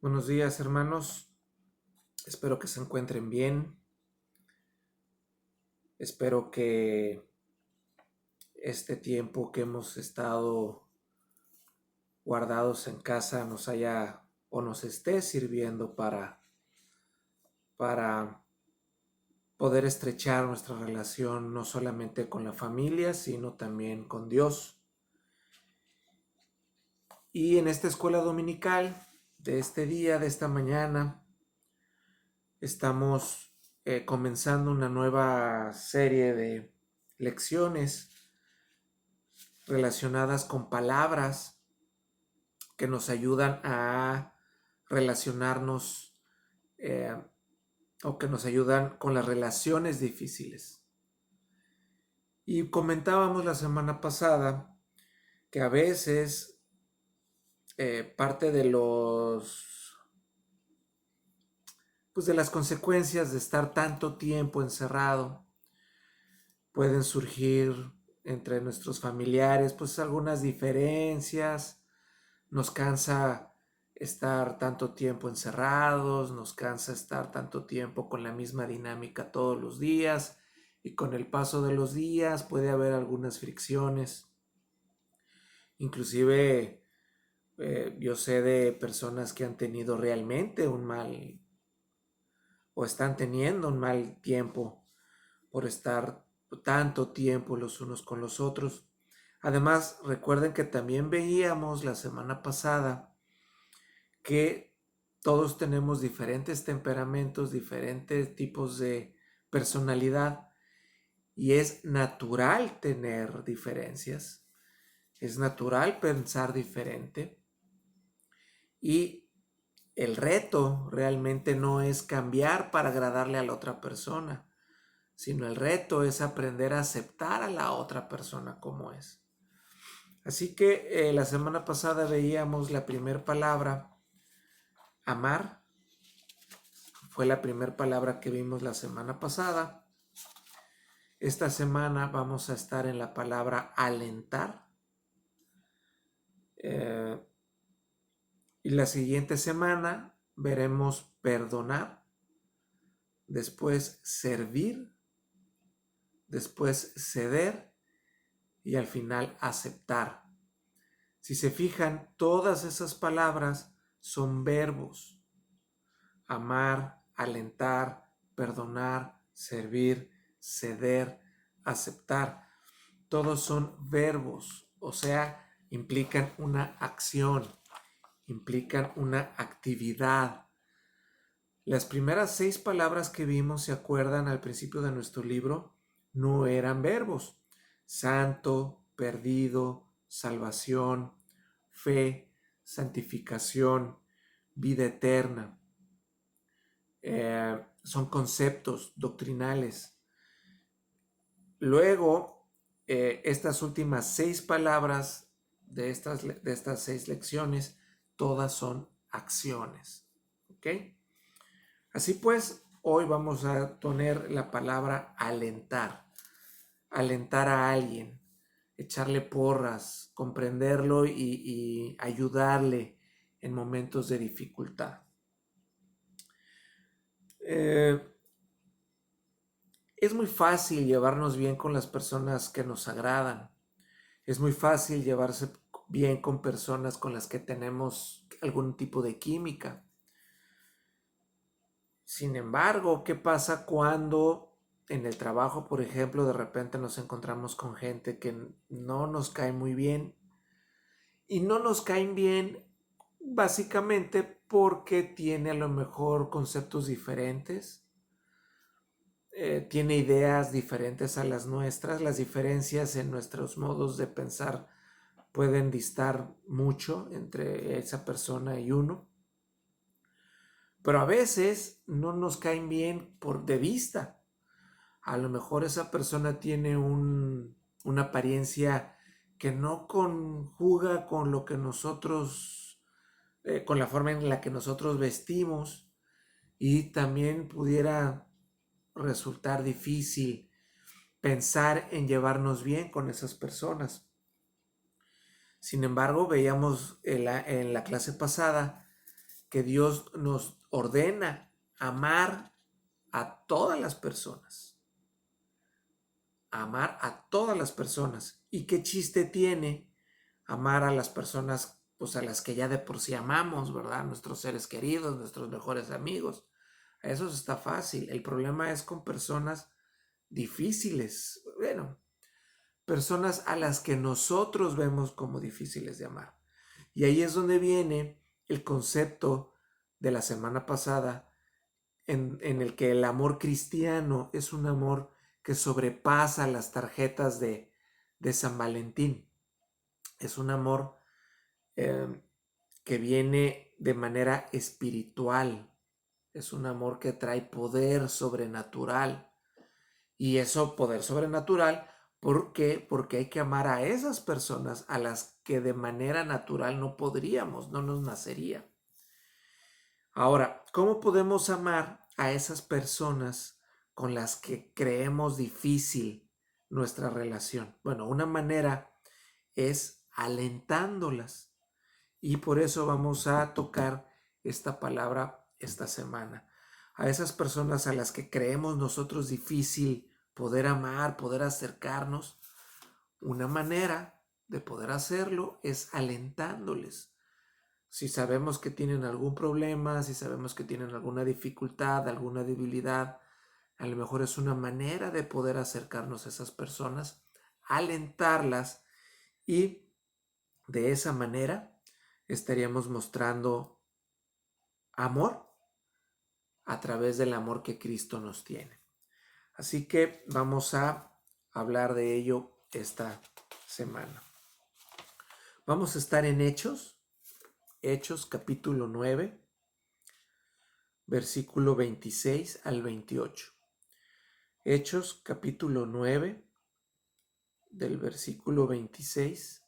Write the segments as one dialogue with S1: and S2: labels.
S1: Buenos días, hermanos. Espero que se encuentren bien. Espero que este tiempo que hemos estado guardados en casa nos haya o nos esté sirviendo para poder estrechar nuestra relación no solamente con la familia, sino también con Dios. Y en esta escuela dominical de este día, de esta mañana, estamos comenzando una nueva serie de lecciones relacionadas con palabras que nos ayudan a relacionarnos eh, o que nos ayudan con las relaciones difíciles. Y comentábamos la semana pasada que a veces parte de pues de las consecuencias de estar tanto tiempo encerrado pueden surgir entre nuestros familiares pues algunas diferencias. Nos cansa estar tanto tiempo encerrados, nos cansa estar tanto tiempo con la misma dinámica todos los días, y con el paso de los días puede haber algunas fricciones. Inclusive yo sé de personas que han tenido realmente un mal o están teniendo un mal tiempo por estar tanto tiempo los unos con los otros. Además, recuerden que también veíamos la semana pasada que todos tenemos diferentes temperamentos, diferentes tipos de personalidad, y es natural tener diferencias, es natural pensar diferente, y el reto realmente no es cambiar para agradarle a la otra persona, sino el reto es aprender a aceptar a la otra persona como es. Así que la semana pasada veíamos la primera palabra, amar. Fue la primera palabra que vimos la semana pasada. Esta semana vamos a estar en la palabra alentar. Y la siguiente semana veremos perdonar, después servir, después ceder y al final aceptar. Si se fijan, todas esas palabras son verbos. Amar, alentar, perdonar, servir, ceder, aceptar. Todos son verbos, o sea, implican una acción, implican una actividad. Las primeras 6 palabras que vimos, ¿se acuerdan al principio de nuestro libro? No eran verbos. Santo, perdido, salvación, fe, santificación, vida eterna. Son conceptos doctrinales. Luego, estas últimas 6 palabras de estas 6 lecciones, todas son acciones. ¿Ok? Así pues, hoy vamos a poner la palabra alentar. Alentar a alguien, echarle porras, comprenderlo y ayudarle en momentos de dificultad. Es muy fácil llevarnos bien con las personas que nos agradan. Es muy fácil llevarse bien con personas con las que tenemos algún tipo de química. Sin embargo, ¿qué pasa cuando en el trabajo, por ejemplo, de repente nos encontramos con gente que no nos cae muy bien? Y no nos caen bien básicamente porque tiene a lo mejor conceptos diferentes, tiene ideas diferentes a las nuestras. Las diferencias en nuestros modos de pensar pueden distar mucho entre esa persona y uno, pero a veces no nos caen bien por de vista. A lo mejor esa persona tiene una apariencia que no conjuga con lo que nosotros, con la forma en la que nosotros vestimos, y también pudiera resultar difícil pensar en llevarnos bien con esas personas. Sin embargo, veíamos en la clase pasada que Dios nos ordena amar a todas las personas. Amar a todas las personas. ¿Y qué chiste tiene amar a las personas, pues a las que ya de por sí amamos, ¿verdad? Nuestros seres queridos, nuestros mejores amigos. Eso está fácil. El problema es con personas difíciles. Bueno, personas a las que nosotros vemos como difíciles de amar. Y ahí es donde viene el concepto de la semana pasada, en el que el amor cristiano es un amor que sobrepasa las tarjetas de San Valentín. Es un amor que viene de manera espiritual. Es un amor que trae poder sobrenatural. Y eso, poder sobrenatural, ¿por qué? Porque hay que amar a esas personas a las que de manera natural no podríamos, no nos nacería. Ahora, ¿cómo podemos amar a esas personas con las que creemos difícil nuestra relación? Bueno, una manera es alentándolas. Y por eso vamos a tocar esta palabra esta semana. A esas personas a las que creemos nosotros difícil poder amar, poder acercarnos, una manera de poder hacerlo es alentándoles. Si sabemos que tienen algún problema, si sabemos que tienen alguna dificultad, alguna debilidad, a lo mejor es una manera de poder acercarnos a esas personas, alentarlas y de esa manera estaríamos mostrando amor a través del amor que Cristo nos tiene. Así que vamos a hablar de ello esta semana. Vamos a estar en Hechos capítulo 9, versículo 26 al 28. Hechos capítulo 9, del versículo 26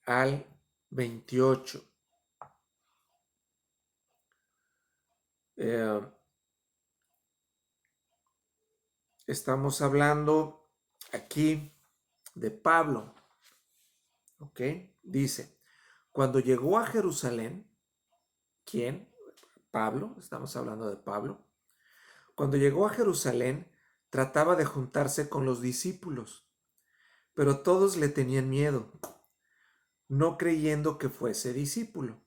S1: al 28. Estamos hablando aquí de Pablo, ¿ok? Dice, cuando llegó a Jerusalén, ¿quién? Pablo, estamos hablando de Pablo. Cuando llegó a Jerusalén, trataba de juntarse con los discípulos, pero todos le tenían miedo, no creyendo que fuese discípulo.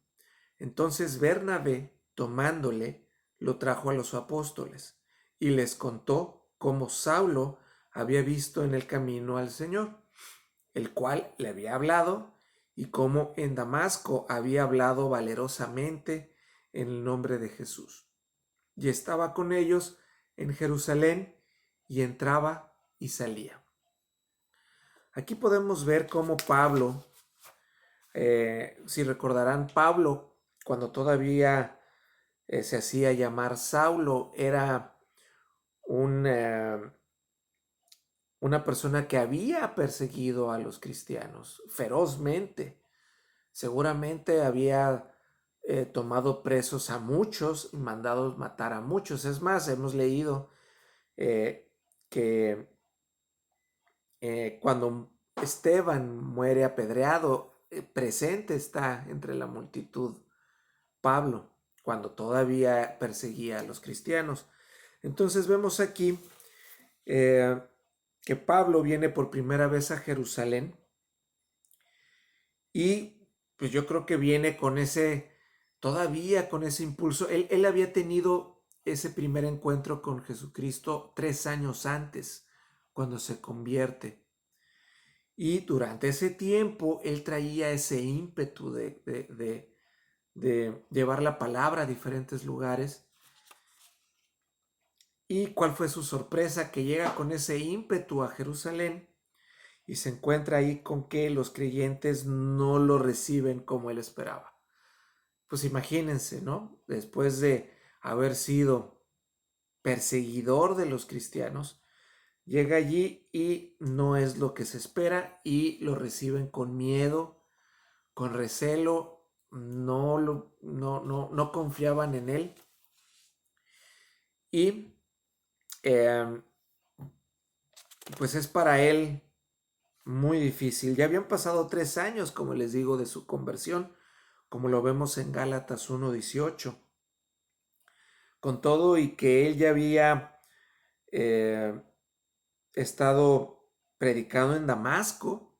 S1: Entonces Bernabé, tomándole, lo trajo a los apóstoles y les contó cómo Saulo había visto en el camino al Señor, el cual le había hablado, y cómo en Damasco había hablado valerosamente en el nombre de Jesús. Y estaba con ellos en Jerusalén, y entraba y salía. Aquí podemos ver cómo Pablo, si recordarán, Pablo, cuando todavía se hacía llamar Saulo, era una persona que había perseguido a los cristianos ferozmente. Seguramente había tomado presos a muchos y mandado matar a muchos. Es más, hemos leído que cuando Esteban muere apedreado, presente está entre la multitud Pablo, cuando todavía perseguía a los cristianos. Entonces vemos aquí que Pablo viene por primera vez a Jerusalén y pues yo creo que viene todavía con ese impulso. Él había tenido ese primer encuentro con Jesucristo 3 años antes, cuando se convierte. Y durante ese tiempo él traía ese ímpetu de llevar la palabra a diferentes lugares. ¿Y cuál fue su sorpresa? Que llega con ese ímpetu a Jerusalén y se encuentra ahí con que los creyentes no lo reciben como él esperaba. Pues imagínense, ¿no? Después de haber sido perseguidor de los cristianos, llega allí y no es lo que se espera y lo reciben con miedo, con recelo, no confiaban en él. Y pues es para él muy difícil. Ya habían pasado 3 años, como les digo, de su conversión, como lo vemos en Gálatas 1:18. Con todo y que él ya había estado predicando en Damasco,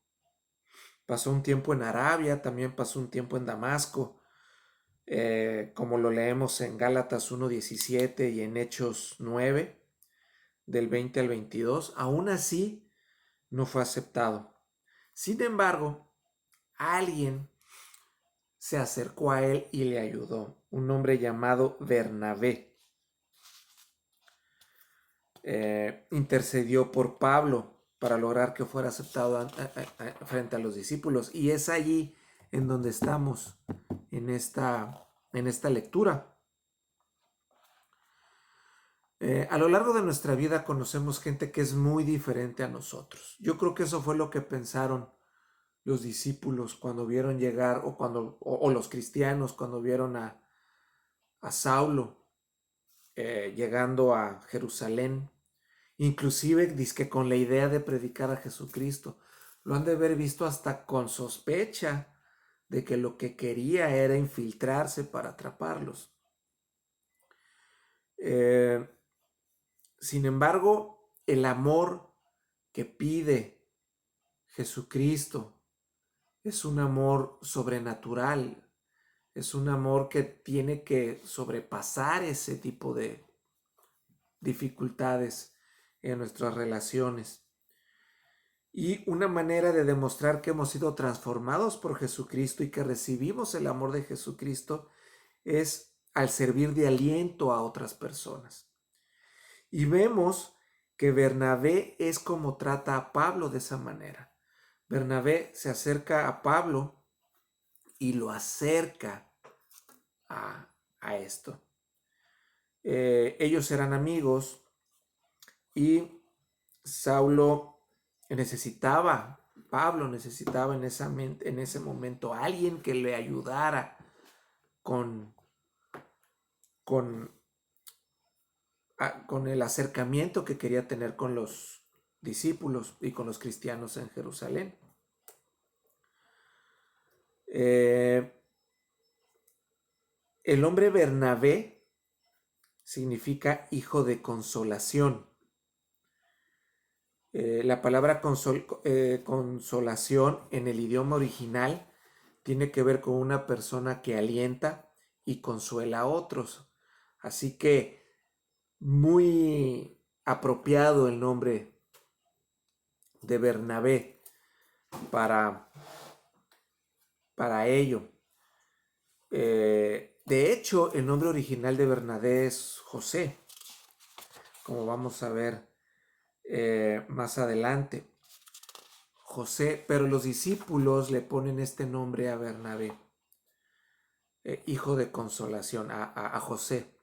S1: pasó un tiempo en Arabia, también pasó un tiempo en Damasco, como lo leemos en Gálatas 1:17 y en Hechos 9, del 20 al 22, aún así no fue aceptado. Sin embargo, alguien se acercó a él y le ayudó, un hombre llamado Bernabé. Intercedió por Pablo para lograr que fuera aceptado frente a los discípulos. Y es allí en donde estamos en esta lectura. A lo largo de nuestra vida conocemos gente que es muy diferente a nosotros. Yo creo que eso fue lo que pensaron los discípulos cuando vieron llegar, o los cristianos cuando vieron a Saulo llegando a Jerusalén. Inclusive dizque con la idea de predicar a Jesucristo. Lo han de haber visto hasta con sospecha de que lo que quería era infiltrarse para atraparlos. Sin embargo, el amor que pide Jesucristo es un amor sobrenatural, es un amor que tiene que sobrepasar ese tipo de dificultades en nuestras relaciones. Y una manera de demostrar que hemos sido transformados por Jesucristo y que recibimos el amor de Jesucristo es al servir de aliento a otras personas. Y vemos que Bernabé es como trata a Pablo de esa manera. Bernabé se acerca a Pablo y lo acerca a esto. Ellos eran amigos y Pablo necesitaba en ese momento a alguien que le ayudara con el acercamiento que quería tener con los discípulos y con los cristianos en Jerusalén. El nombre Bernabé significa hijo de consolación. La palabra consolación en el idioma original tiene que ver con una persona que alienta y consuela a otros. Así que muy apropiado el nombre de Bernabé para ello. De hecho, el nombre original de Bernabé es José, como vamos a ver más adelante. José, pero los discípulos le ponen este nombre a Bernabé, hijo de consolación, a José.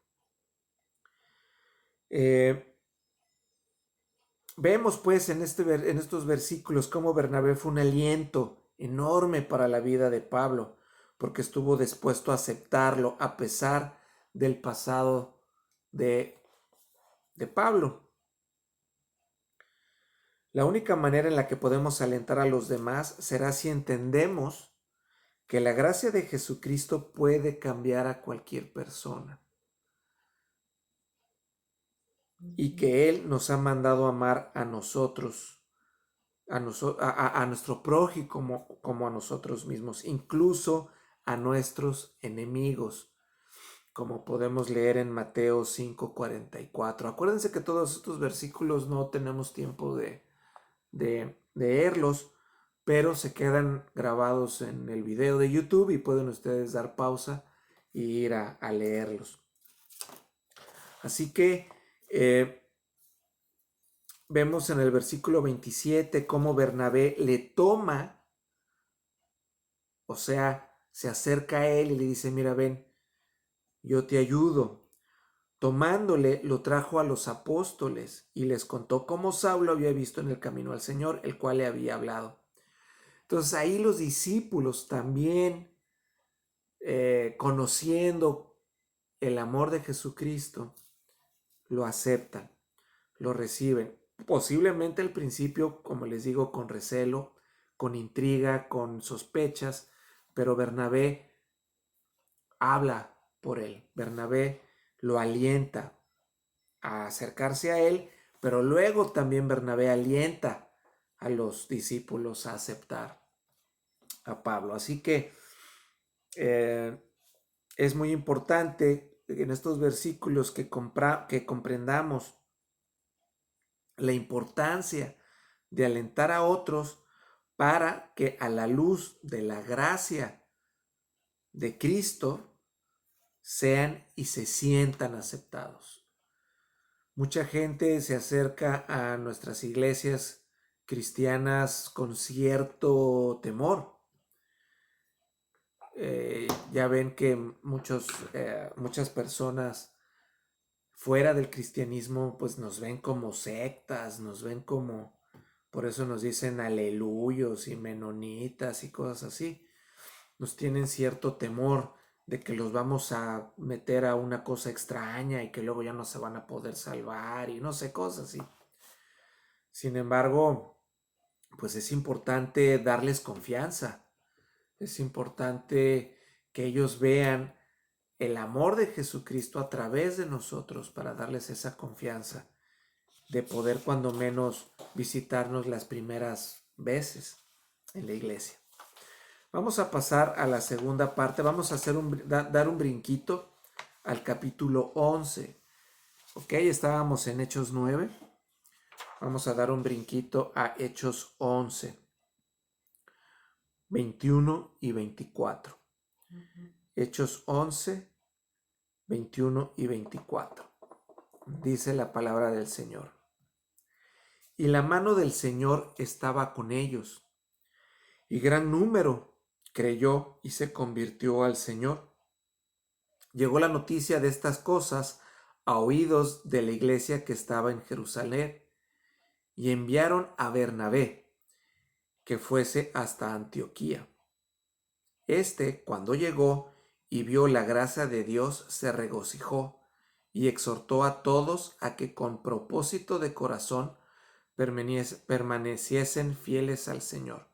S1: Vemos pues en estos versículos cómo Bernabé fue un aliento enorme para la vida de Pablo, porque estuvo dispuesto a aceptarlo a pesar del pasado de Pablo. La única manera en la que podemos alentar a los demás será si entendemos que la gracia de Jesucristo puede cambiar a cualquier persona y que Él nos ha mandado amar a nosotros, a nuestro prójimo como a nosotros mismos, incluso a nuestros enemigos, como podemos leer en Mateo 5:44. Acuérdense que todos estos versículos no tenemos tiempo de leerlos, pero se quedan grabados en el video de YouTube y pueden ustedes dar pausa e ir a leerlos. Así que vemos en el versículo 27 cómo Bernabé le toma, o sea, se acerca a él y le dice: mira, ven, yo te ayudo. Tomándole, lo trajo a los apóstoles y les contó cómo Saulo había visto en el camino al Señor, el cual le había hablado. Entonces ahí los discípulos también, conociendo el amor de Jesucristo, lo aceptan, lo reciben. Posiblemente al principio, como les digo, con recelo, con intriga, con sospechas, pero Bernabé habla por él. Bernabé lo alienta a acercarse a él, pero luego también Bernabé alienta a los discípulos a aceptar a Pablo. Así que eh, es muy importante en estos versículos que comprendamos la importancia de alentar a otros para que a la luz de la gracia de Cristo sean y se sientan aceptados. Mucha gente se acerca a nuestras iglesias cristianas con cierto temor. Ya ven que muchas personas fuera del cristianismo pues nos ven como sectas, nos ven como, por eso nos dicen aleluyos y menonitas y cosas así. Nos tienen cierto temor de que los vamos a meter a una cosa extraña y que luego ya no se van a poder salvar y no sé, cosas así. Sin embargo, pues es importante darles confianza. Es importante que ellos vean el amor de Jesucristo a través de nosotros para darles esa confianza de poder cuando menos visitarnos las primeras veces en la iglesia. Vamos a pasar a la segunda parte. Vamos a dar un brinquito al capítulo 11. Ok, estábamos en Hechos 9. Vamos a dar un brinquito a Hechos 11, 21 y 24. Hechos 11, 21 y 24. Dice la palabra del Señor. Y la mano del Señor estaba con ellos, y gran número creyó y se convirtió al Señor. Llegó la noticia de estas cosas a oídos de la iglesia que estaba en Jerusalén, y enviaron a Bernabé que fuese hasta Antioquía. Cuando llegó y vio la gracia de Dios, se regocijó y exhortó a todos a que con propósito de corazón permaneciesen fieles al Señor,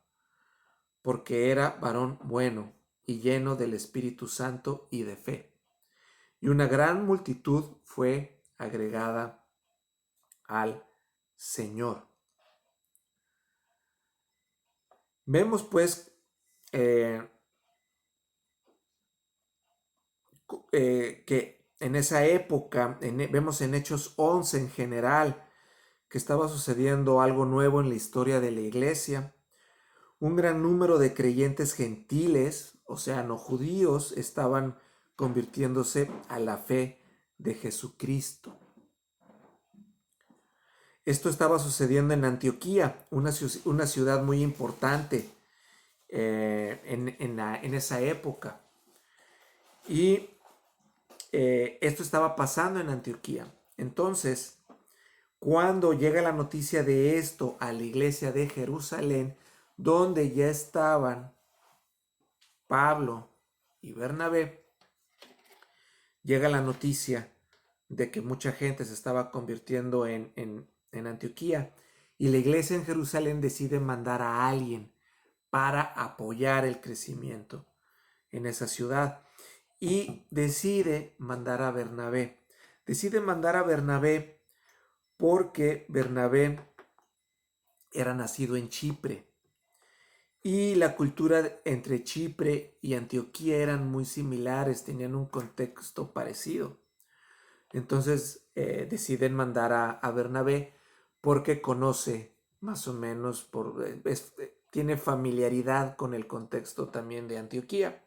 S1: porque era varón bueno y lleno del Espíritu Santo y de fe. Y una gran multitud fue agregada al Señor. Vemos pues que en esa época, vemos en Hechos 11 en general, que estaba sucediendo algo nuevo en la historia de la iglesia. Un gran número de creyentes gentiles, o sea, no judíos, estaban convirtiéndose a la fe de Jesucristo. Esto estaba sucediendo en Antioquía, una ciudad muy importante en esa época. Y esto estaba pasando en Antioquía. Entonces, cuando llega la noticia de esto a la iglesia de Jerusalén, donde ya estaban Pablo y Bernabé, llega la noticia de que mucha gente se estaba convirtiendo en Antioquía, y la iglesia en Jerusalén decide mandar a alguien para apoyar el crecimiento en esa ciudad, y decide mandar a Bernabé. Decide mandar a Bernabé porque Bernabé era nacido en Chipre y la cultura entre Chipre y Antioquía eran muy similares, tenían un contexto parecido. Entonces deciden mandar a Bernabé porque conoce más o menos, tiene familiaridad con el contexto también de Antioquía.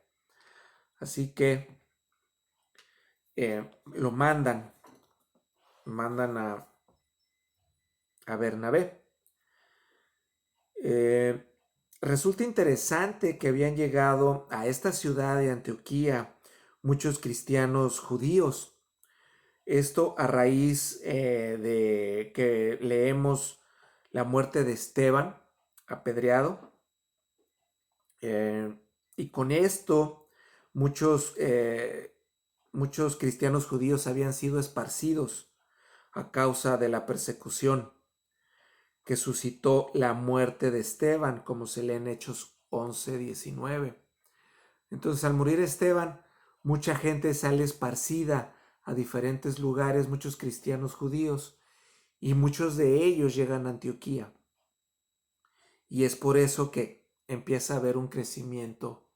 S1: Así que lo mandan a Bernabé. Resulta interesante que habían llegado a esta ciudad de Antioquía muchos cristianos judíos. Esto a raíz de que leemos la muerte de Esteban apedreado. Y con esto muchos cristianos judíos habían sido esparcidos a causa de la persecución que suscitó la muerte de Esteban, como se lee en Hechos 11, 19. Entonces, al morir Esteban, mucha gente sale esparcida a diferentes lugares, muchos cristianos judíos, y muchos de ellos llegan a Antioquía. Y es por eso que empieza a haber un crecimiento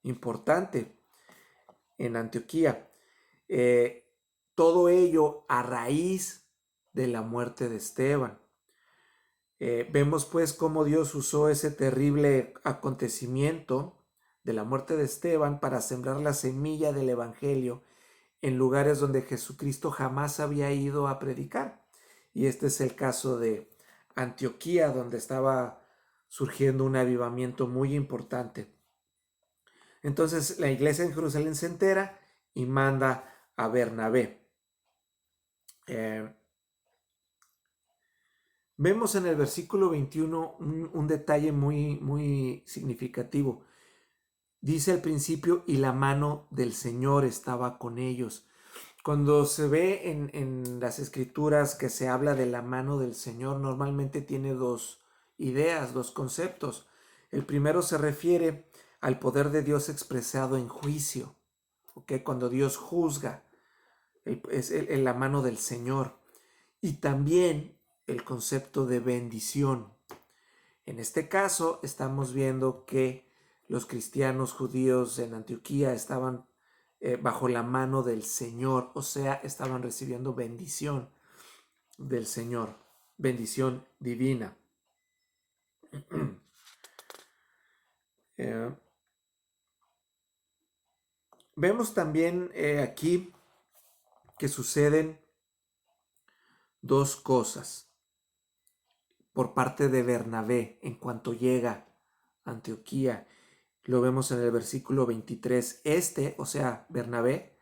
S1: importante en Antioquía. Todo ello a raíz de la muerte de Esteban. Vemos pues cómo Dios usó ese terrible acontecimiento de la muerte de Esteban para sembrar la semilla del Evangelio en lugares donde Jesucristo jamás había ido a predicar. Y este es el caso de Antioquía, donde estaba surgiendo un avivamiento muy importante. Entonces la iglesia en Jerusalén se entera y manda a Bernabé. Vemos en el versículo 21 un detalle muy significativo. Dice al principio, y la mano del Señor estaba con ellos. Cuando se ve en las escrituras que se habla de la mano del Señor, normalmente tiene dos ideas, dos conceptos. El primero se refiere al poder de Dios expresado en juicio, ¿okay? Cuando Dios juzga, es la mano del Señor. Y también el concepto de bendición. En este caso, estamos viendo que los cristianos judíos en Antioquía estaban bajo la mano del Señor, o sea, estaban recibiendo bendición del Señor, bendición divina. Vemos también aquí que suceden dos cosas por parte de Bernabé en cuanto llega a Antioquía. Lo vemos en el versículo 23. O sea, Bernabé,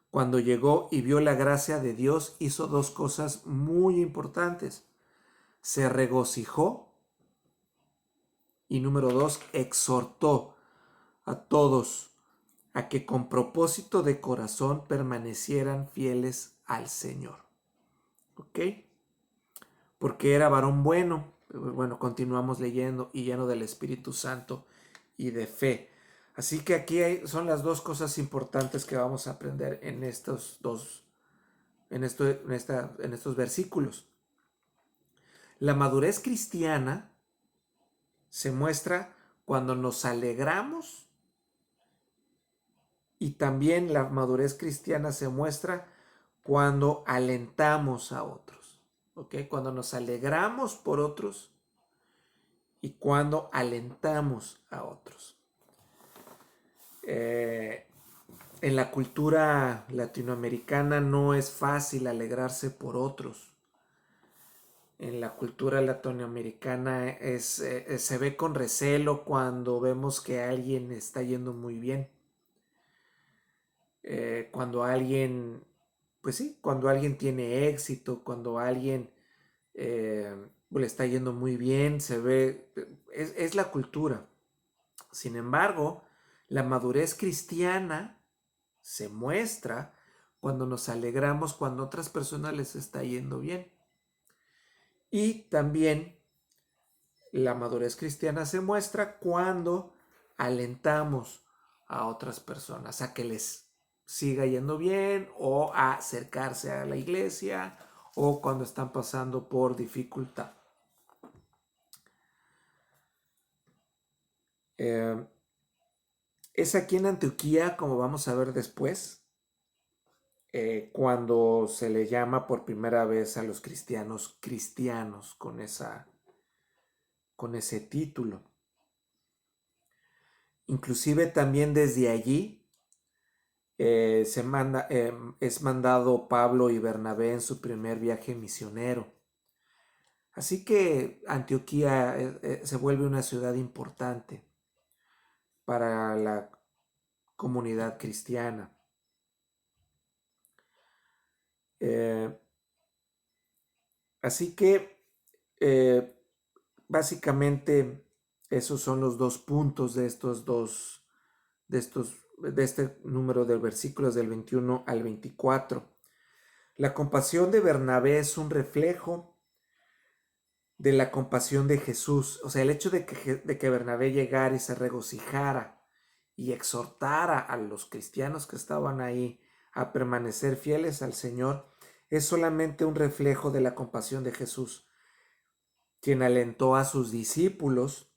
S1: cuando llegó y vio la gracia de Dios, hizo dos cosas muy importantes. Se regocijó y número 2, exhortó a todos a que con propósito de corazón permanecieran fieles al Señor. ¿Ok? Porque era varón bueno. Bueno, continuamos leyendo, y lleno del Espíritu Santo y de fe. Así que aquí son las dos cosas importantes que vamos a aprender en estos versículos. La madurez cristiana se muestra cuando nos alegramos, y también la madurez cristiana se muestra cuando alentamos a otros. ¿Ok? Cuando nos alegramos por otros y cuando alentamos a otros. En la cultura latinoamericana no es fácil alegrarse por otros. En la cultura latinoamericana se ve con recelo cuando vemos que alguien está yendo muy bien. Cuando alguien, pues sí, cuando alguien tiene éxito, cuando alguien le está yendo muy bien, se ve, es la cultura. Sin embargo, la madurez cristiana se muestra cuando nos alegramos cuando a otras personas les está yendo bien. Y también la madurez cristiana se muestra cuando alentamos a otras personas a que les siga yendo bien, o a acercarse a la iglesia, o cuando están pasando por dificultad. Es aquí en Antioquía, como vamos a ver después, cuando se le llama por primera vez a los cristianos con ese título. Inclusive también desde allí es mandado Pablo y Bernabé en su primer viaje misionero. Así que Antioquía se vuelve una ciudad importante para la comunidad cristiana. Así que básicamente esos son los dos puntos de este número de versículos del 21 al 24. La compasión de Bernabé es un reflejo de la compasión de Jesús. O sea, el hecho de que Bernabé llegara y se regocijara y exhortara a los cristianos que estaban ahí a permanecer fieles al Señor, es solamente un reflejo de la compasión de Jesús, quien alentó a sus discípulos,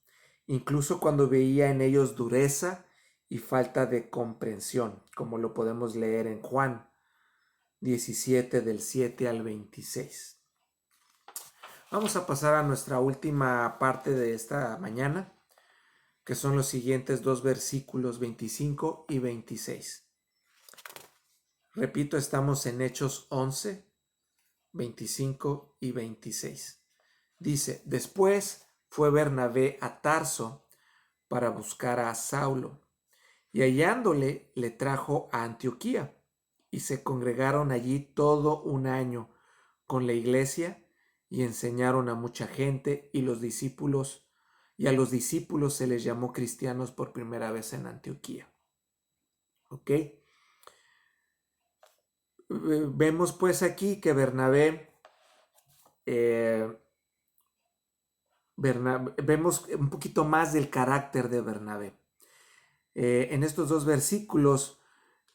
S1: incluso cuando veía en ellos dureza y falta de comprensión, como lo podemos leer en Juan 17 del 7 al 26. Vamos a pasar a nuestra última parte de esta mañana, que son los siguientes dos versículos 25 y 26. Repito, estamos en Hechos 11, 25 y 26. Dice, después fue Bernabé a Tarso para buscar a Saulo, y hallándole le trajo a Antioquía, y se congregaron allí todo un año con la iglesia, y enseñaron a mucha gente, y a los discípulos se les llamó cristianos por primera vez en Antioquía. ¿Ok? Vemos pues aquí que Bernabé, vemos un poquito más del carácter de Bernabé. En estos dos versículos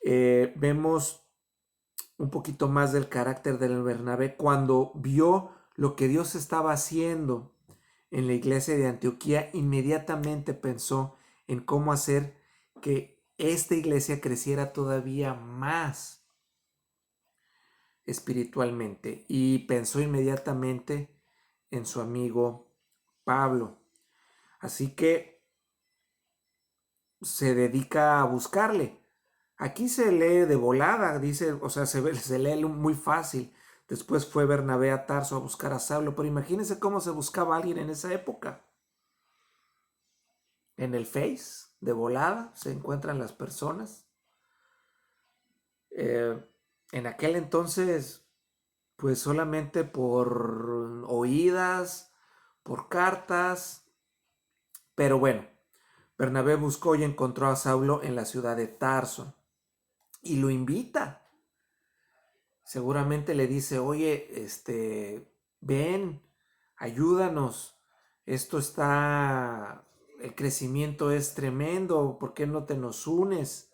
S1: vemos un poquito más del carácter de Bernabé cuando vio lo que Dios estaba haciendo en la iglesia de Antioquía. Inmediatamente pensó en cómo hacer que esta iglesia creciera todavía más espiritualmente, y pensó inmediatamente en su amigo Pablo. Así que se dedica a buscarle. Aquí se lee de volada, dice, o sea, se lee muy fácil. Después fue Bernabé a Tarso a buscar a Saulo, pero imagínense cómo se buscaba a alguien en esa época. En el Face, de volada, se encuentran las personas. En aquel entonces, pues solamente por oídas, por cartas, pero bueno, Bernabé buscó y encontró a Saulo en la ciudad de Tarso y lo invita. Seguramente le dice, oye, ven, ayúdanos, el crecimiento es tremendo, ¿por qué no te nos unes?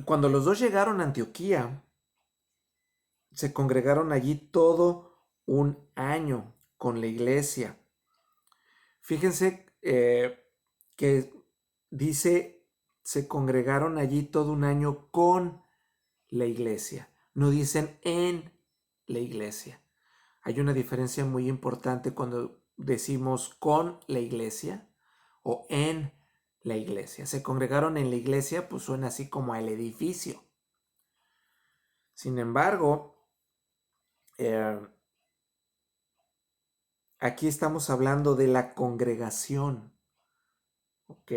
S1: Cuando los dos llegaron a Antioquía, se congregaron allí todo un año con la iglesia. Fíjense que dice, se congregaron allí todo un año con la iglesia. No dicen en la iglesia. Hay una diferencia muy importante cuando decimos con la iglesia o en la iglesia. Se congregaron en la iglesia, pues suena así como al edificio. Sin embargo, aquí estamos hablando de la congregación. ¿Ok?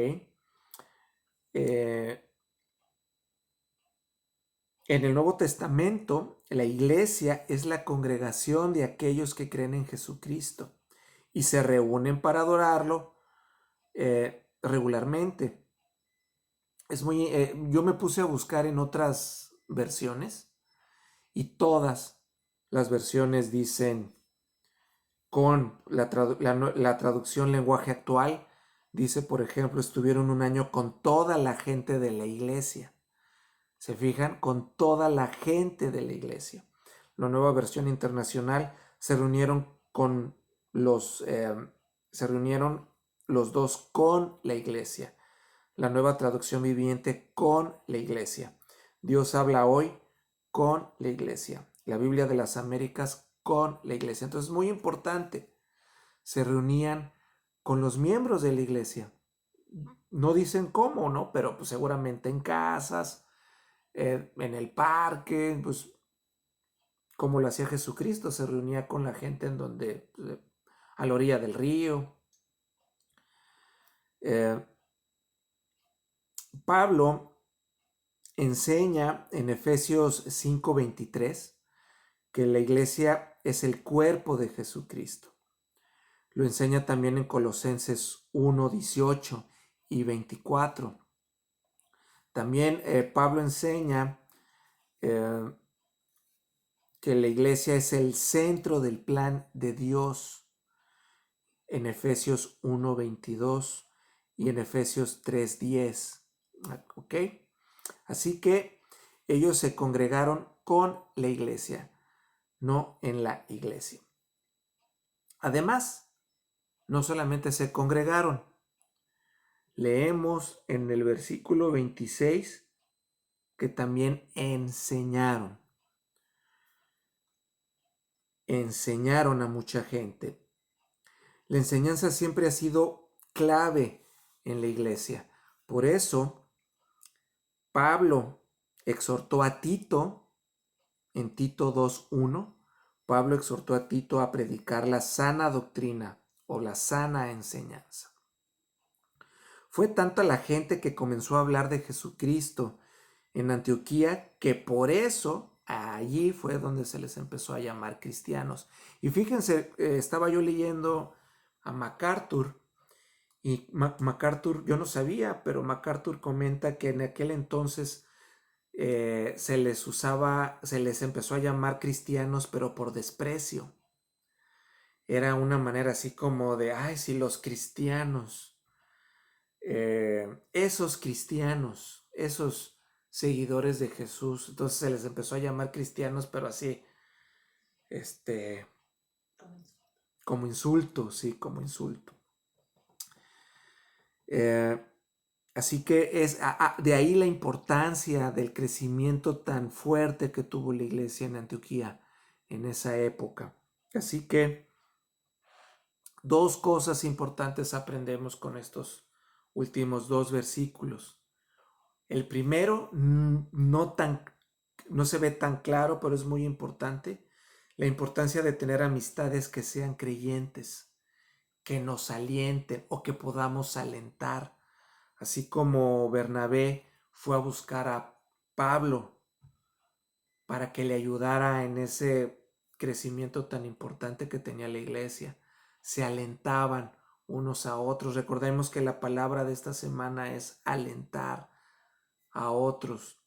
S1: En el Nuevo Testamento, la iglesia es la congregación de aquellos que creen en Jesucristo y se reúnen para adorarlo regularmente. Yo me puse a buscar en otras versiones y todas las versiones dicen con la traducción lenguaje actual. Dice, por ejemplo, estuvieron un año con toda la gente de la iglesia. ¿Se fijan? Con toda la gente de la iglesia. La nueva versión internacional se reunieron los dos con la iglesia. La nueva traducción viviente con la iglesia. Dios habla hoy con la iglesia. La Biblia de las Américas con la iglesia. Entonces es muy importante. Se reunían con los miembros de la iglesia. No dicen cómo, ¿no? Pero pues seguramente en casas, en el parque, pues como lo hacía Jesucristo, se reunía con la gente en donde, pues, a la orilla del río. Pablo enseña en Efesios 5:23 que la iglesia es el cuerpo de Jesucristo. Lo enseña también en Colosenses 1:18 y 24. También Pablo enseña que la iglesia es el centro del plan de Dios. en Efesios 1:22 y en Efesios 3:10. ¿Ok? Así que ellos se congregaron con la iglesia, no en la iglesia. Además, no solamente se congregaron, leemos en el versículo 26 que también enseñaron. Enseñaron a mucha gente. La enseñanza siempre ha sido clave en la iglesia. Por eso, Pablo exhortó a Tito, en Tito 2:1, Pablo exhortó a Tito a predicar la sana doctrina o la sana enseñanza. Fue tanta la gente que comenzó a hablar de Jesucristo en Antioquía que por eso allí fue donde se les empezó a llamar cristianos. Y fíjense, estaba yo leyendo a MacArthur y MacArthur, yo no sabía, pero MacArthur comenta que en aquel entonces se les empezó a llamar cristianos, pero por desprecio. Era una manera así como de, ay, si los cristianos, esos cristianos, esos seguidores de Jesús, entonces se les empezó a llamar cristianos, pero así, como insulto, sí, como insulto. Así que es de ahí la importancia del crecimiento tan fuerte que tuvo la iglesia en Antioquía en esa época. Así que dos cosas importantes aprendemos con estos últimos dos versículos. El primero no se ve tan claro, pero es muy importante. La importancia de tener amistades que sean creyentes, que nos alienten o que podamos alentar. Así como Bernabé fue a buscar a Pablo para que le ayudara en ese crecimiento tan importante que tenía la iglesia. Se alentaban unos a otros. Recordemos que la palabra de esta semana es alentar a otros.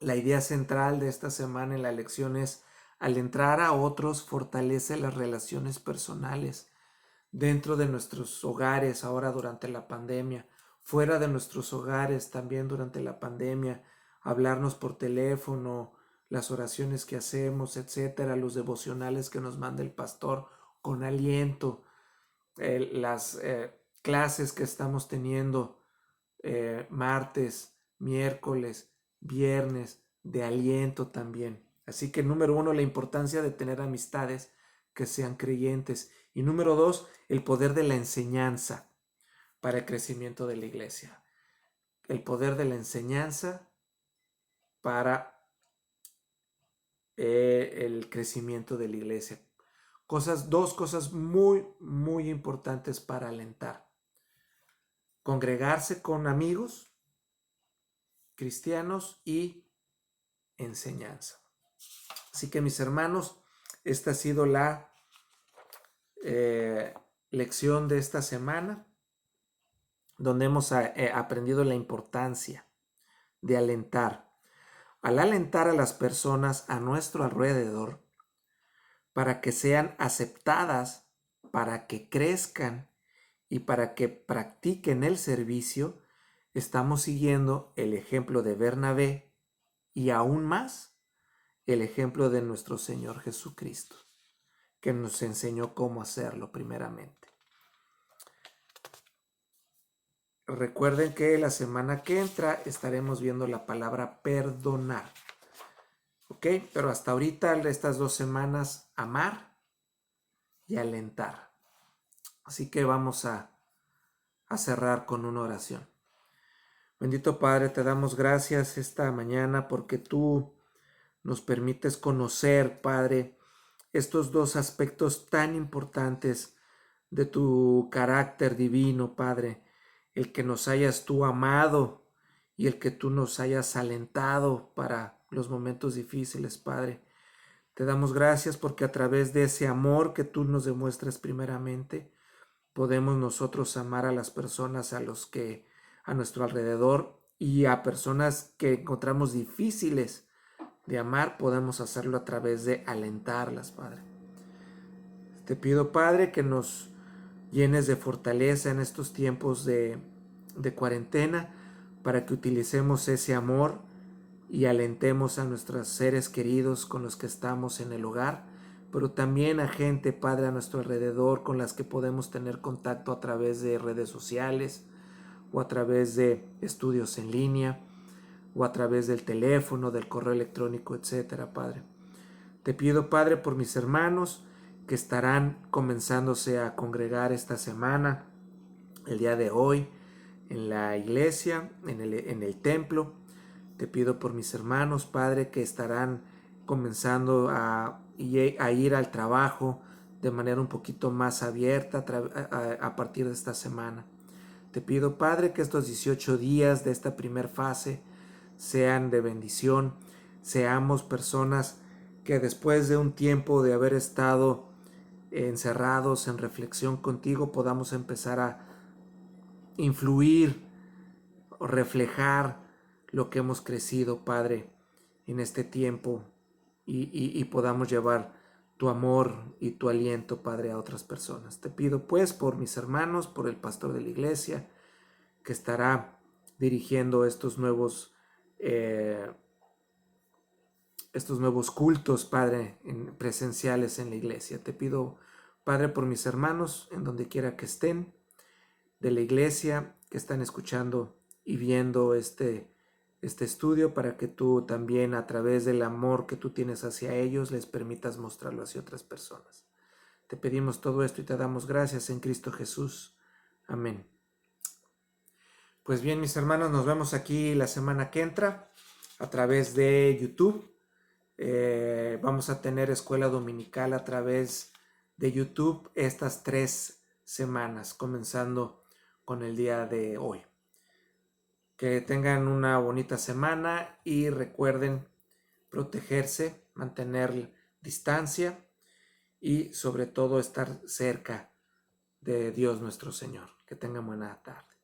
S1: La idea central de esta semana en la lección es alentar a otros fortalece las relaciones personales dentro de nuestros hogares ahora durante la pandemia, fuera de nuestros hogares también durante la pandemia, hablarnos por teléfono, las oraciones que hacemos, etcétera, los devocionales que nos manda el pastor con aliento, las clases que estamos teniendo martes, miércoles, viernes, de aliento también. Así que número uno, la importancia de tener amistades que sean creyentes. Y número dos, el poder de la enseñanza para el crecimiento de la iglesia. El poder de la enseñanza para el crecimiento de la iglesia. Dos cosas muy, muy importantes para alentar. Congregarse con amigos cristianos y enseñanza. Así que mis hermanos, esta ha sido la lección de esta semana, donde hemos aprendido la importancia de alentar. Al alentar a las personas a nuestro alrededor para que sean aceptadas, para que crezcan y para que practiquen el servicio, estamos siguiendo el ejemplo de Bernabé y aún más el ejemplo de nuestro Señor Jesucristo, que nos enseñó cómo hacerlo primeramente. Recuerden que la semana que entra estaremos viendo la palabra perdonar. ¿Ok? Pero hasta ahorita, estas 2 semanas, amar y alentar. Así que vamos a cerrar con una oración. Bendito Padre, te damos gracias esta mañana porque tú nos permites conocer, Padre, estos dos aspectos tan importantes de tu carácter divino, Padre, el que nos hayas tú amado y el que tú nos hayas alentado para los momentos difíciles, Padre. Te damos gracias porque a través de ese amor que tú nos demuestras primeramente, podemos nosotros amar a las personas a nuestro alrededor y a personas que encontramos difíciles de amar, podemos hacerlo a través de alentarlas, Padre. Te pido, Padre, que nos llenes de fortaleza en estos tiempos de cuarentena, para que utilicemos ese amor y alentemos a nuestros seres queridos con los que estamos en el hogar, pero también a gente, Padre, a nuestro alrededor con las que podemos tener contacto a través de redes sociales o a través de estudios en línea o a través del teléfono, del correo electrónico, etcétera, Padre. Te pido, Padre, por mis hermanos que estarán comenzándose a congregar esta semana, el día de hoy, en la iglesia, en el templo. Te pido por mis hermanos, Padre, que estarán comenzando a ir al trabajo de manera un poquito más abierta a partir de esta semana. Te pido, Padre, que estos 18 días de esta primer fase sean de bendición, seamos personas que después de un tiempo de haber estado encerrados en reflexión contigo podamos empezar a influir o reflejar lo que hemos crecido, Padre, en este tiempo y podamos llevar tu amor y tu aliento, Padre, a otras personas. Te pido pues por mis hermanos, por el pastor de la iglesia que estará dirigiendo estos nuevos cultos, Padre, presenciales en la iglesia. Te pido, Padre, por mis hermanos, en donde quiera que estén, de la iglesia, que están escuchando y viendo este estudio, para que tú también, a través del amor que tú tienes hacia ellos, les permitas mostrarlo hacia otras personas. Te pedimos todo esto y te damos gracias en Cristo Jesús. Amén. Pues bien, mis hermanos, nos vemos aquí la semana que entra a través de YouTube. Vamos a tener escuela dominical a través de YouTube estas 3 semanas, comenzando con el día de hoy. Que tengan una bonita semana y recuerden protegerse, mantener distancia y sobre todo estar cerca de Dios nuestro Señor. Que tengan buena tarde.